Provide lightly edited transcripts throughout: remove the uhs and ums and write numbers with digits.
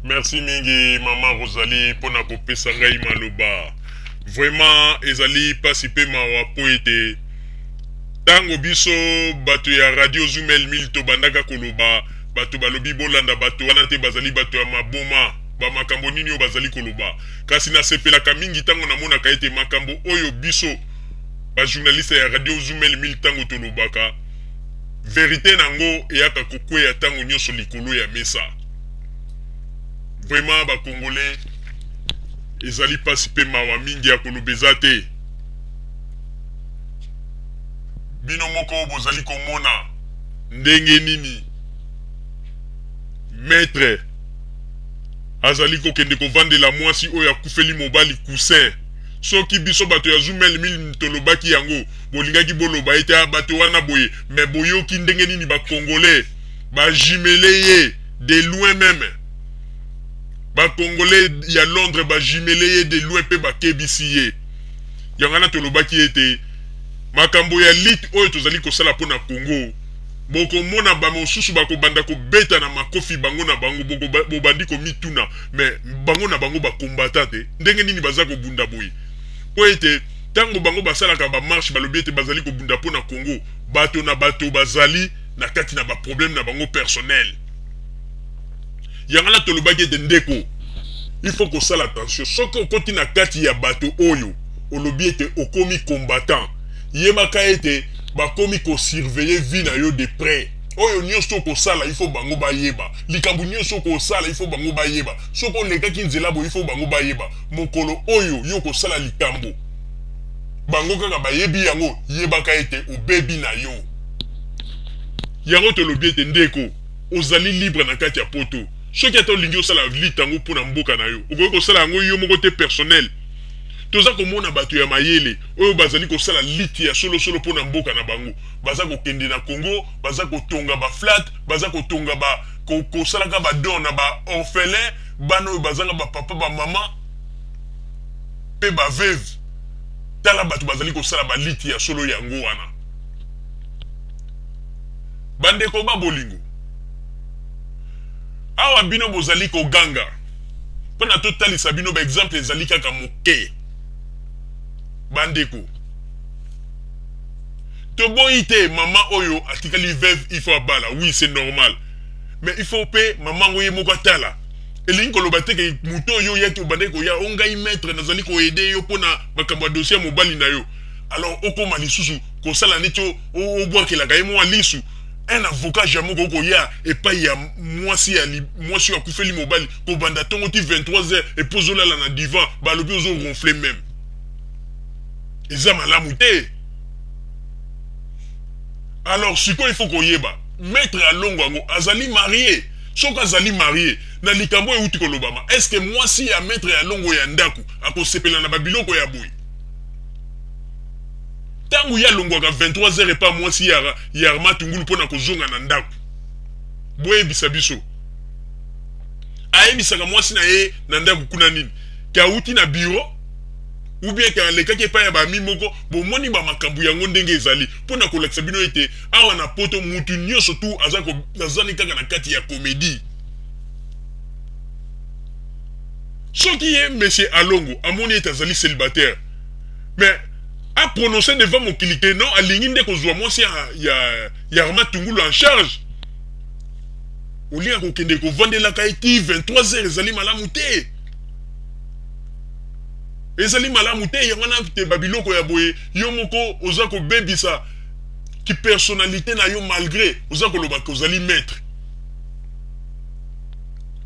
Merci mingi maman Rosalie pour na kopesa ngai maloba. Vraiment ezali pasi pe mawa po ete tango biso bato ya radio Zumel Milto bandaka koloba bato balobi bolanda bato wana te bazali bato ya maboma ba makambo nini oyo bazali koloba kasi nasepelaka mingi tango namonaka ete makambo oyo biso ba journaliste ya radio Zumel Milto tango tolobaka verité nango eyaka kokweya tango nyonso likolo ya mesa. Vraiment ba congolais ezali pasi pe mawa mingi ya kolobeza te. Bino moko bozali komona ndenge nini maître azali kokende kovandela mwasi oyo akufeli mobali coussin. Soki biso bato ya Zumel Milto tolobaki yango bolingaki boloba ete bato wana boye me boyoki ndenge nini ba congolais ba jimele ye de loin même. Ba congolais ya Londres ba jimele ye de loin pe ba kebisi ye. Yangana tolobaki ete makambo ya lit oyo tozali kosala po na Congo boko mona ba mosusu bako banda ko beta na makofi bango na bango boko bandi ko mituna mais bango na bango ba combattant te ndenge nini baza ko bunda boy po ete tango bango basalaka ba marche balobi ete bazali ko bunda po na Congo bato na bato bazali na kati na ba problème na bango personnel. Yangala tolobaki ete ndeko il faut ko sala attention soko koti na kati ya bato oyo olobi ete okomi combattant yemaka ete bakomi ko surveiller vie na yo de près oyo nyonso ko sala il faut bango bayeba likambu nyonso ko sala il faut bango bayeba soko lekaki nzela bo il faut bango bayeba mokolo oyo yo ko sala likambu bango kaka bayebi yango yebaka ete obebi na yo yango tolobi ete ndeko ozali libre na kati ya poto soki ata olingi osala litango mpona mboka na yo okoki kosala yango yo moko te personnel. Toza komona bato ya mayele oyo bazali kosala liti ya solo solo pona mboka na bango baza kokende na Congo baza kotonga ba flat baza kotonga ba kosalaka ba don na ba orphelin bana oyo bazanga ba papa ba mama pe ba veuve tala bato bazali kosala ba liti ya solo yango wana bandeko ba bolingo awa bino bozali koganga pona totalisa bino ba exemple ezali kaka moke. Bandeko to boite maman oyo atikali veuve il faut abala oui c'est normal mais il faut pe maman ngoye moko tala elingi koloba te ke muto oyo yaki bandeko ya ongai maître nazali ko aider yo pona makambo dossier mobali na yo alors okoma lisusu ko sala neti o bwakela ka mo lisu un avocat jamais ko ya et pas ya mwasi ya kufeli mobali ko banda tongo ti 23h et pozola la na divan ba lobi ozo ronfler même. Eza malamu te. Alors siko il faut koyeba maître alongo ngo azali marié soka azali marié na likambo e uti kolobama est-ce que moi si ya maître alongo ya ndaku akosepela na babiloko ya boy tangu ya longo ka 23h et pas moi si ya matungulu pona kozonga na ndaku boye bisabiso ayebisaka moi si na ye na ndaku kuna nini ka uti na bureau ou bien quand les kaki pa ya ba mi moko bo moni ba makambu yango ndenge ezali pona ko leksa bino ete awa na poto mutu nyonso tu azako azani kaka na kati ya comédie soki ye monsieur Alongo amoni ete azali célibataire mais a prononcé devant mon kilité non alingi nde kozwa mwasi ya Arma Tungulu en charge olia ko kende ko vandela ka eti 23h ezali malamu te. Ezali malamu te yangana te babiloko ya boye yo moko oza ko bebisa ki personnalité na yo malgré oza ko loba ko zali maître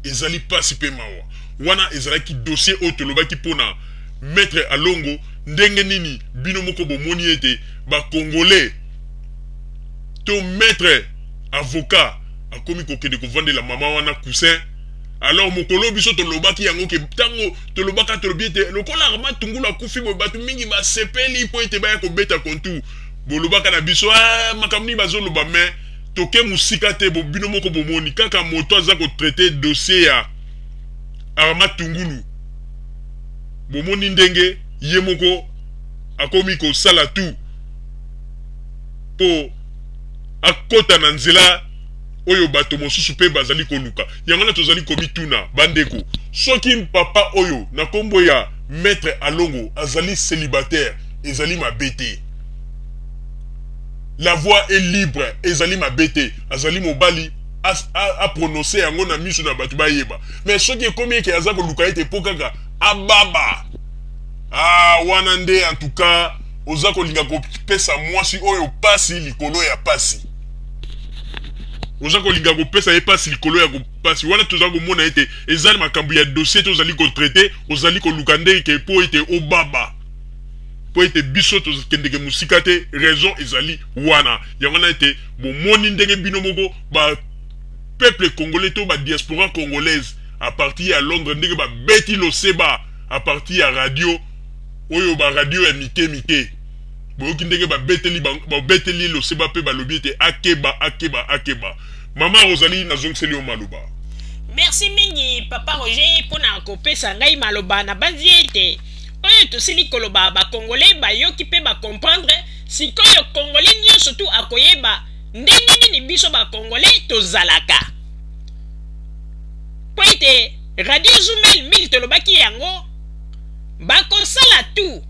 ezali pasi pe mawa wana ezali ki dossier auto loba ki pona maître Alongo ndenge nini bino moko bomoni ete ba congolais to maître avocat akomi ko kende ko vandela mama wana coussin. Alors mokolo biso tolobaki yango ke tango tolobaka tolobi ete lokola Arma Tungulu akufi bo batu mingi ba sepeli po ete baya ko beta kontu bolobaka na biso makamni bazoloba mais toke musika te bo bino moko bomoni kaka moto aza ko traiter dossier ya Arma Tungulu bomoni ndenge ye moko akomi ko sala tout po akota na nzela oyo bato mosusu pe bazali koluka yango na tozali komituna bandeko soki papa oyo na kombo ya maître Alongo azali célibataire ezali mabete la voix est libre ezali mabete azali mobali a prononcer yango na miso na bato bayeba mais soki ekomi eke aza koluka ete po kaka ababa wana nde en tout cas oza kolinga kopesa mwasi oyo pasi likolo ya pasi oza kolinga kopesa ye pasi likolo ya pasi wana toza komona ete ezali makambo ya dossier tozali kotraite ozali koluka nde eke po ete obaba po ete biso tozakendeke musika te raison ezali wana yango na ete bomoni ndenge bino moko ba peuple congolais to ba diaspora congolaise à partir ya Londres ndenge ba beti lo seba à partir ya radio oyo ba radio ya mike boyoki ndenge ba beteli lo seba pe ba lobi ete akeba Maman Rosalie nazongiseli o maloba. Merci mingi papa Roger pona kopesa ngai maloba na banzi ete oyo tosili koloba ba congolais ba yoki pe ba comprendre sikoyo congolais nyonso tu akoyeba ndenge nini biso ba congolais tozalaka. Po ete radio Zumel 1000 tolobaki yango bakosala tu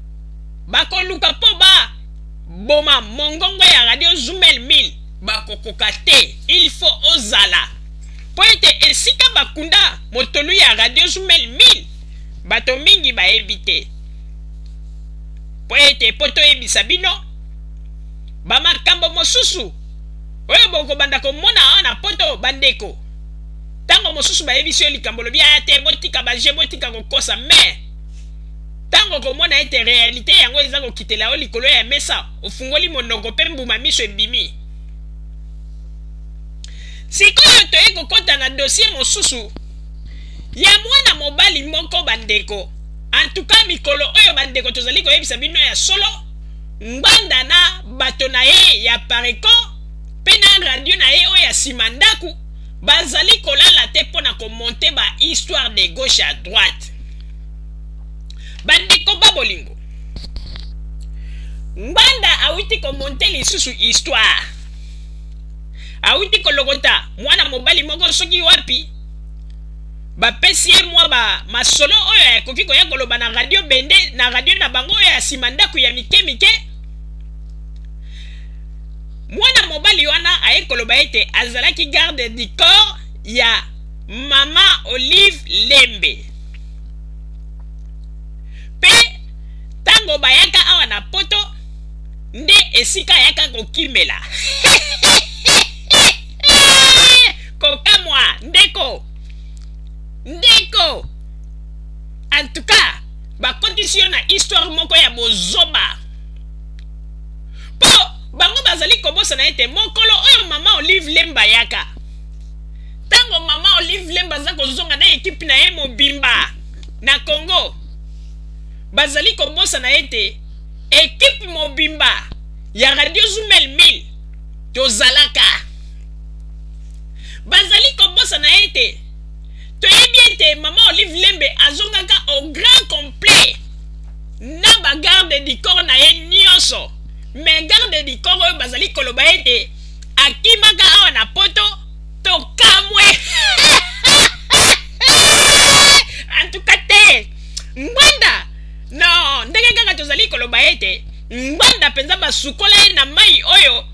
bakoluka po ba boma mongongo ya radio Zumel 1000 bakokoka te il faut ozala po ete esika bakunda motolu ya radio Zumel 1000 bato mingi bayebi te po ete poto yebisa bino bamakambo mosusu oyo bokobanda komona ana poto bandeko tango mosusu bayebisi yo likambo lobi aya te botika baje botika kokosa mais tango komona ete réalité yango eza kokitela yo likolo ya mesa ofungoli monoko mpe mbuma miso ebimi sikoyo toye kokota na dossier mosusu ya mwana mobali moko bandeko en tout cas mikolo oyo bandeko tozali koyebisa bino ya solo ngbanda na bato na ye ya pareko pe na radio na ye oyo ya simandaku bazali kolala te pona komonte ba histoire de gauche à droite bandeko babolingo ngbanda awiti komonte lisusu histoire awiti kologota mwana mobali moko soki wapi bapesi ye mwa ba masolo oyo ekoki koya koloba na radio bende na radio na bango oyo ya nsima ndako ya mike mwana mobali wana aye koloba ete azalaki garde du corps ya mama Olive Lembe pe tango bayaka awa na poto nde esika ayaka kokimela kokamwa ndeko en tout cas bakondition na histoire moko ya bozoba po bango bazali kobosa na ete mokolo oyo mama Olive Lemba yaka tango mama Olive Lemba za kozonga na ekipe na ye mobimba na Congo bazali kobosa na ete ekipe mobimba ya radio Zumel 1000 tozalaka bazali kobosa na ete toyebi ete mama Olive Lembe azongaka au grand complet na ba garde du corps na ye nyonso mais garde du corps oyo bazali koloba ete akimaka awa na poto tokamwe en tout cas te ngbanda non ndenge kaka tozali koloba ete ngbanda penza basukola ye na mai oyo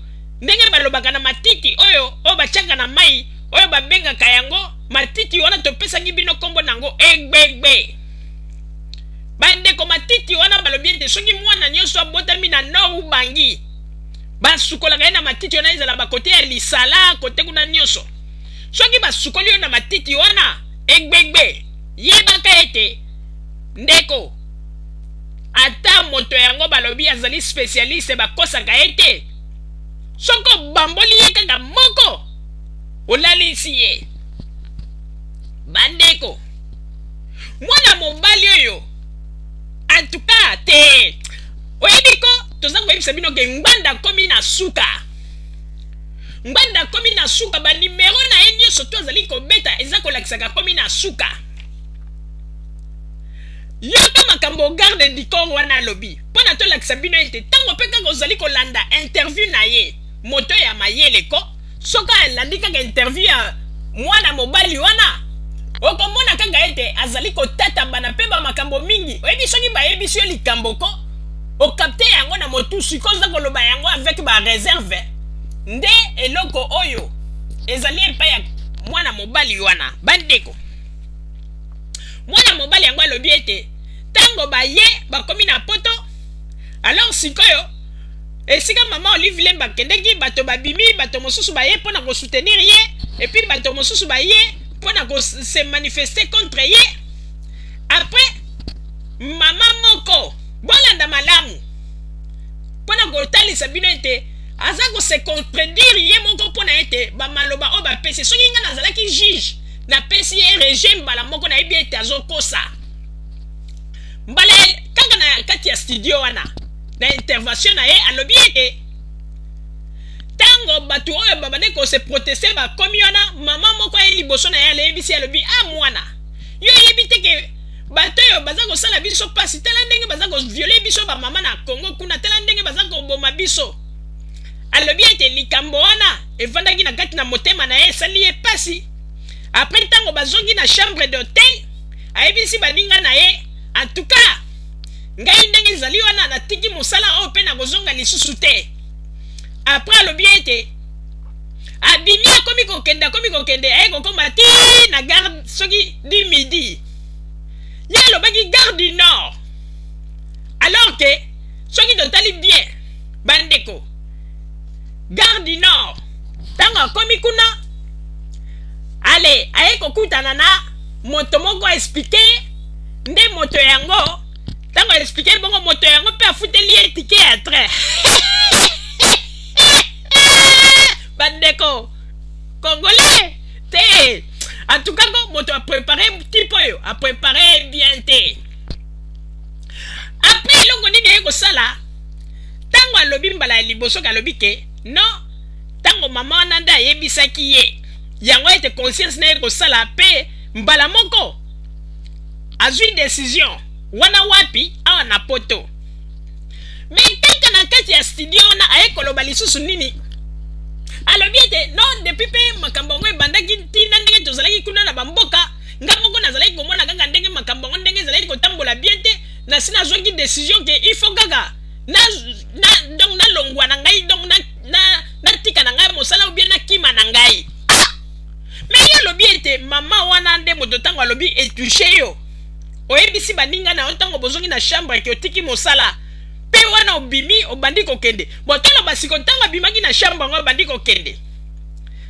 ndenge balobaka na matiti oyo bachaka na mai oyo babengaka yango matiti wana topesaki bino kombo nango egbegbe bandeko matiti wana balobi ete soki mwana nyonso abotami na nord ubangi basukolaka ye na matiti wana ezala bakote ya lisala kote kuna nyonso soki basukoli yo na matiti wana egbegbe yebaka ete ndeko ata moto yango balobi azali spécialiste bakosaka ye te soko bamboli ye kaka moko olalisi ye bandeko mwana mobali oyo en tout cas te oyebiko toza koyebisa bino ke ngbanda komi na suka banimero na ye nyonso to azali kobeta eza kolakisaka komi na suka yoka makambo garde du corps wana alobi mpona tolakisa bino ete ntango mpe kaka ozali kolanda interview na ye moto ya mayele ko soka alandi kaka interview ya mwana mobali wana okomona kaka ete azali kotatamba na pe bamakambo mingi oyebi soki bayebisi yo likambo ko okapte yango na motusu koza koloba yango avec ba réserve nde eloko oyo ezali epai ya mwana mobali wana bandeko mwana mobali yango alobi ete tango baye bakomi na poto alors sikoyo esika mama Olive Lemba kendeki bato babimi bato mosusu baye mpona kosoutenir ye epuis bato mosusu baye mpona se manifester contre ye après mama moko bolanda malamu mpona kotalisa bino ete aza kose contredire ye moko mpona ete bamaloba oyo bapesi soki nga nazalaki juge napesi ye regime mbala moko nayebi ete azokosa mbala kaka na kati ya studio wana na intervention na ye alobi ete tango bato oyo babande kose protester bakomi wana mama moko ye liboso na ye aleyebisi alobi mwana yo yebi te ke bato oyo baza kosala biso pasi tala ndenge baza koviole biso bamama na Congo kuna tala ndenge baza koboma biso alobi ete likambo wana evandaki na kati na motema na ye esali ye pasi après tango bazongi na chambre d'hôtel ayebisi baninga na ye en tout cas ngai ndenge ezali wana natiki mosala oyo mpe na kozonga lisusu te après alobi ete abimi akomi kokende aye kokoma ti na garde soki du midi ye alobaki gare du nord alors que soki totali bien bandeko gare du nord ntango akomi kuna ale aye kokutana na moto moko explike nde moto yango ntango explike bongo moto yango mpe afuteli ye tike ya train bandeko congolais te en tout cas moto a préparé type oyo a préparé bien te après elongo nini aye kosala ntango alobi mbala ya liboso kalobi ke non ntango mama wana nde ayebisaki ye yango ete conscience na ye kosala mpe mbala moko azwi décision wana wapi awa na poto me kaka na kati ya studio wana aye koloba lisusu nini alobi ete non depuis mpe makambo yango ebandaki ntina ndenge tozalaki kuna na bamboka nga moko nazalaki komona kaka ndenge makambo yango ndenge ezalaki kotambola bien te nasi nazwaki décision ke il faut kaka donc nalongwa na ngai donc natika na ngai mosala ou bien nakima na ngai mais ye alobi ete mama wana nde moto ntango alobi etouche yo oyebisi baninga na yo ntango bozongi na chambre ke otiki mosala mpe wana obimi obandi kokende botolo basiko ntango abimaki na chambre yango obandi kokende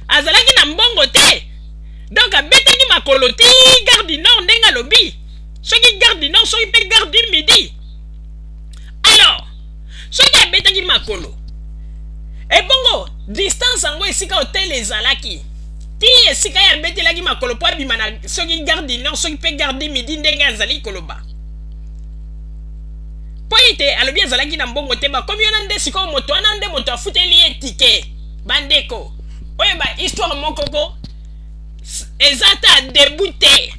azalaki na mbongo te donc abetaki makolo ti gare du nord ndenge alobi soki gare du nord soki mpe gare du midi alors soki abetaki makolo ebongo distance yango esika hotel ezalaki ti esika ye abetelaki makolo mpo abima na soki gare du nord soki mpe gare du midi ndenge azali koloba po ete alobi azalaki na mbongo te bakomi wana nde sikoyo moto wana nde moto afuteli ye tike bandeko oyo ba histoire mokoko eza ta debu te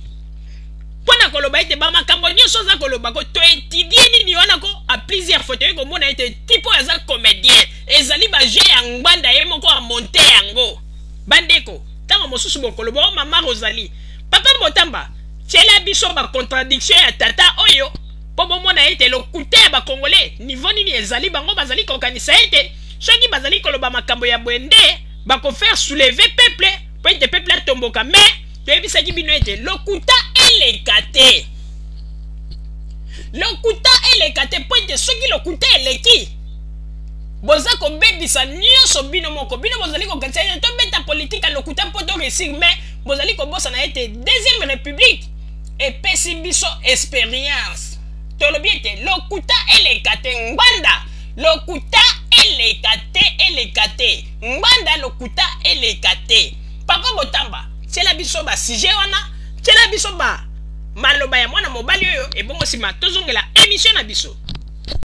mpo na koloba ete bamakambo nyonso aza koloba ko toetudie nini wana ko a plusieurs fois toyei komona ete tipo oyo aza comédien ezali baje ya ngbanda ye moko amonte yango bandeko ntango mosusu bokoloba o mama Rosalie papa Motamba tiela biso bacontradiction ya tata oyo mpo bomona ete lokuta ya bakongolais niveau nini ezali bango bazali kokanisa ete soki bazali koloba makambo ya bwende bakofaire soulever peuple mpo ete peuple atomboka mais toyebisaki bino ete lokuta eleka te mpo ete soki lokuta eleki boza kobebisa nyonso bino moko bino bozali kokanisa ete tobeta politike ya lokuta mpo toresir mais bozali kobosana ete deuxième république epesi biso expérience tolobi ete lokuta eleka te ngbanda lokuta eleka te ngbanda lokuta eleka te papa Motamba tiela biso basije wana tiela biso maloba ya mwana mobali oyo ebongo nsima tozongela émission na biso.